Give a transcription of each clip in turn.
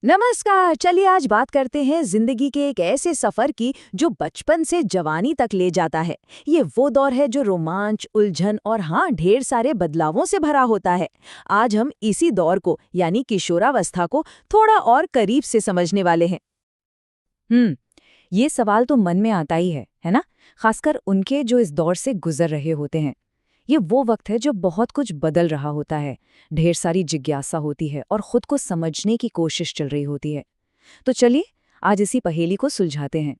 नमस्कार। चलिए आज बात करते हैं जिंदगी के एक ऐसे सफर की जो बचपन से जवानी तक ले जाता है। ये वो दौर है जो रोमांच, उलझन और हाँ ढेर सारे बदलावों से भरा होता है। आज हम इसी दौर को यानी किशोरावस्था को थोड़ा और करीब से समझने वाले हैं। ये सवाल तो मन में आता ही है ना? खासकर उनके जो इस दौर से गुजर रहे होते हैं। ये वो वक्त है जो बहुत कुछ बदल रहा होता है, ढेर सारी जिज्ञासा होती है और खुद को समझने की कोशिश चल रही होती है। तो चलिए आज इसी पहेली को सुलझाते हैं।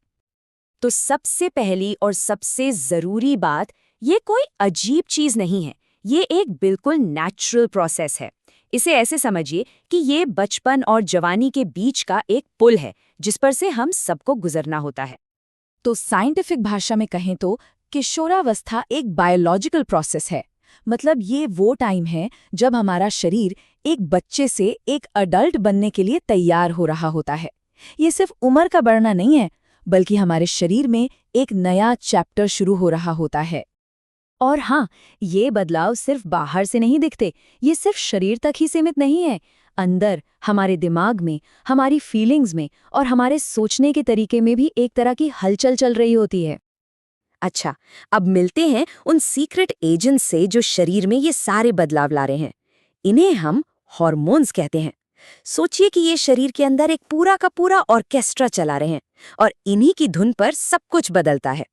तो सबसे पहली और सबसे जरूरी बात, ये कोई अजीब चीज नहीं है। ये एक बिल्कुल नेचुरल प्रोसेस है। इसे ऐसे समझिए कि ये बचपन और जवानी के बीच का एक पुल है जिस पर से हम सबको गुजरना होता है। तो साइंटिफिक भाषा में कहें तो किशोरावस्था एक बायोलॉजिकल प्रोसेस है। मतलब ये वो टाइम है जब हमारा शरीर एक बच्चे से एक अडल्ट बनने के लिए तैयार हो रहा होता है। ये सिर्फ उम्र का बढ़ना नहीं है, बल्कि हमारे शरीर में एक नया चैप्टर शुरू हो रहा होता है। और हाँ, ये बदलाव सिर्फ बाहर से नहीं दिखते। ये सिर्फ शरीर तक ही सीमित नहीं है। अंदर हमारे दिमाग में, हमारी फीलिंग्स में और हमारे सोचने के तरीके में भी एक तरह की हलचल चल रही होती है। अच्छा, अब मिलते हैं उन सीक्रेट एजेंट्स से जो शरीर में ये सारे बदलाव ला रहे हैं। इन्हें हम हार्मोन्स कहते हैं। सोचिए कि ये शरीर के अंदर एक पूरा का पूरा ऑर्केस्ट्रा चला रहे हैं और इन्हीं की धुन पर सब कुछ बदलता है।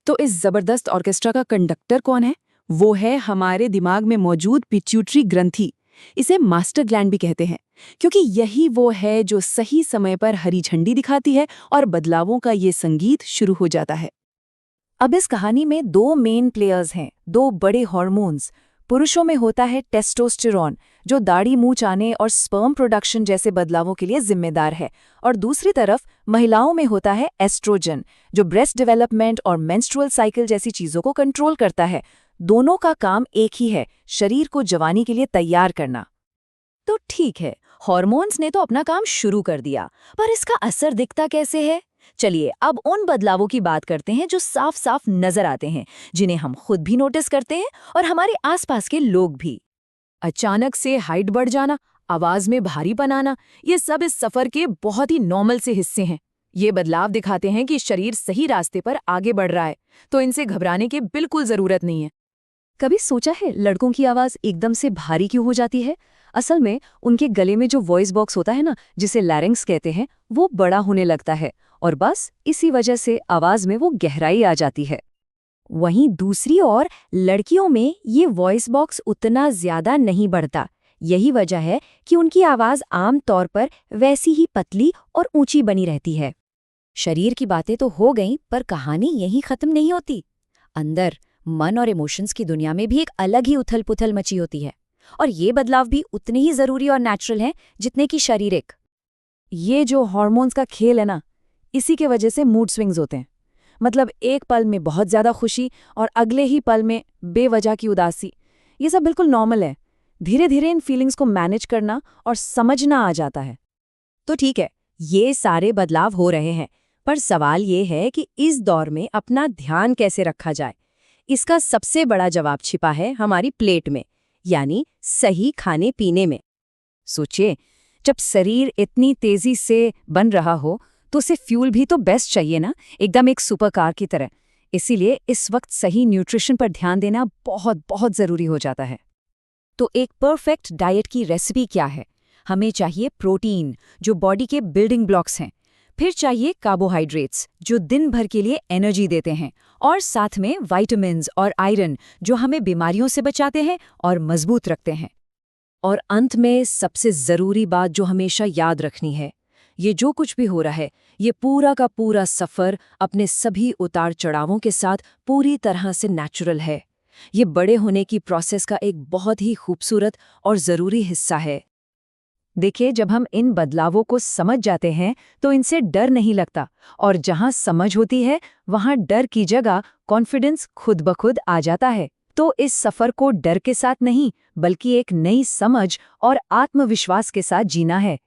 तो इस जबरदस्त ऑर्केस्ट्रा का कंडक्टर कौन है? वो है हमारे दिमाग में मौजूद पिट्यूटरी ग्रंथि। इसे मास्टर ग्लैंड भी कहते हैं, क्योंकि यही वो है जो सही समय पर हरी झंडी दिखाती है और बदलावों का ये संगीत शुरू हो जाता है। अब इस कहानी में दो मेन प्लेयर्स हैं, दो बड़े हार्मोन्स। पुरुषों में होता है टेस्टोस्टेरोन, जो दाढ़ी मूंछ आने और स्पर्म प्रोडक्शन जैसे बदलावों के लिए जिम्मेदार है, और दूसरी तरफ महिलाओं में होता है एस्ट्रोजन, जो ब्रेस्ट डेवलपमेंट और मेंस्ट्रुअल साइकिल जैसी चीजों को कंट्रोल करता है। दोनों का काम एक ही है, शरीर को जवानी के लिए तैयार करना। तो ठीक है, हार्मोन्स ने तो अपना काम शुरू कर दिया, पर इसका असर दिखता कैसे है? चलिए अब उन बदलावों की बात करते हैं जो साफ साफ नजर आते हैं, जिन्हें हम खुद भी नोटिस करते हैं और हमारे आसपास के लोग भी। अचानक से हाइट बढ़ जाना, आवाज में भारीपन आना, ये सब इस सफर के बहुत ही नॉर्मल से हिस्से हैं। ये बदलाव दिखाते हैं कि शरीर सही रास्ते पर आगे बढ़ रहा है, तो इनसे घबराने की बिल्कुल जरूरत नहीं है। कभी सोचा है लड़कों की आवाज एकदम से भारी क्यों हो जाती है? असल में उनके गले में जो वॉइस बॉक्स होता है ना, जिसे लैरिंक्स कहते हैं, वो बड़ा होने लगता है और बस इसी वजह से आवाज में वो गहराई आ जाती है। वहीं दूसरी ओर लड़कियों में ये वॉइस बॉक्स उतना ज्यादा नहीं बढ़ता। यही वजह है कि उनकी आवाज आम तौर पर वैसी ही पतली और ऊंची बनी रहती है। शरीर की बातें तो हो गईं, पर कहानी यहीं खत्म नहीं होती। अंदर मन और इमोशंस की दुनिया में भी एक अलग ही उथल पुथल मची होती है, और ये बदलाव भी उतने ही जरूरी और नेचुरल हैं जितने कि शारीरिक। ये जो हार्मोन्स का खेल है ना, इसी के वजह से मूड स्विंग्स होते हैं। मतलब एक पल में बहुत ज्यादा खुशी और अगले ही पल में बेवजह की उदासी। ये सब बिल्कुल नॉर्मल है। धीरे धीरे इन फीलिंग्स को मैनेज करना और समझना आ जाता है। तो ठीक है, ये सारे बदलाव हो रहे हैं, पर सवाल ये है कि इस दौर में अपना ध्यान कैसे रखा जाए। इसका सबसे बड़ा जवाब छिपा है हमारी प्लेट में, यानी सही खाने पीने में। सोचिए, जब शरीर इतनी तेजी से बन रहा हो तो उसे फ्यूल भी तो बेस्ट चाहिए ना, एकदम एक सुपर कार की तरह। इसीलिए इस वक्त सही न्यूट्रिशन पर ध्यान देना बहुत बहुत जरूरी हो जाता है। तो एक परफेक्ट डाइट की रेसिपी क्या है? हमें चाहिए प्रोटीन, जो बॉडी के बिल्डिंग ब्लॉक्स हैं। फिर चाहिए कार्बोहाइड्रेट्स, जो दिन भर के लिए एनर्जी देते हैं, और साथ में विटामिन्स और आयरन, जो हमें बीमारियों से बचाते हैं और मजबूत रखते हैं। और अंत में सबसे जरूरी बात जो हमेशा याद रखनी है, ये जो कुछ भी हो रहा है, ये पूरा का पूरा सफर अपने सभी उतार चढ़ावों के साथ पूरी तरह से नेचुरल है। ये बड़े होने की प्रोसेस का एक बहुत ही खूबसूरत और ज़रूरी हिस्सा है। देखिए, जब हम इन बदलावों को समझ जाते हैं तो इनसे डर नहीं लगता, और जहाँ समझ होती है वहाँ डर की जगह कॉन्फिडेंस खुद ब खुद आ जाता है। तो इस सफ़र को डर के साथ नहीं, बल्कि एक नई समझ और आत्मविश्वास के साथ जीना है।